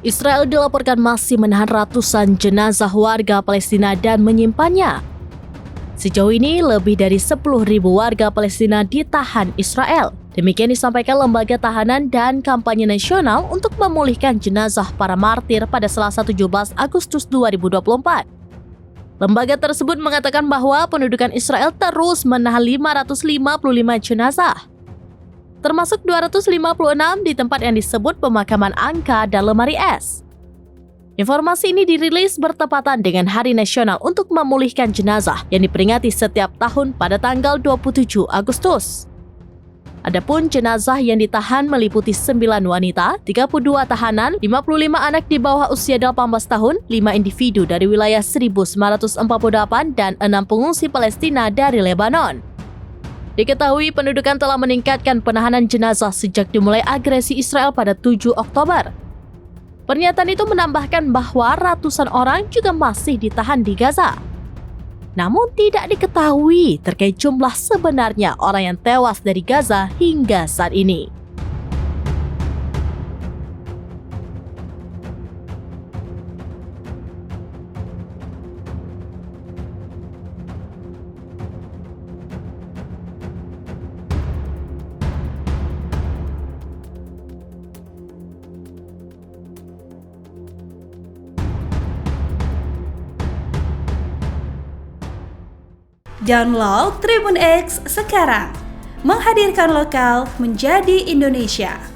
Israel dilaporkan masih menahan ratusan jenazah warga Palestina dan menyimpannya. Sejauh ini, lebih dari 10.000 warga Palestina ditahan Israel. Demikian disampaikan Lembaga Tahanan dan Kampanye Nasional untuk memulihkan jenazah para martir pada Selasa 17 Agustus 2024. Lembaga tersebut mengatakan bahwa pendudukan Israel terus menahan 555 jenazah, termasuk 256 di tempat yang disebut pemakaman angka dan lemari es. Informasi ini dirilis bertepatan dengan Hari Nasional untuk Memulihkan Jenazah yang diperingati setiap tahun pada tanggal 27 Agustus. Adapun jenazah yang ditahan meliputi 9 wanita, 32 tahanan, 55 anak di bawah usia 18 tahun, 5 individu dari wilayah 1948 dan 6 pengungsi Palestina dari Lebanon. Diketahui pendudukan telah meningkatkan penahanan jenazah sejak dimulai agresi Israel pada 7 Oktober. Pernyataan itu menambahkan bahwa ratusan orang juga masih ditahan di Gaza. Namun tidak diketahui terkait jumlah sebenarnya orang yang tewas dari Gaza hingga saat ini. Download Tribun X sekarang, menghadirkan lokal menjadi Indonesia.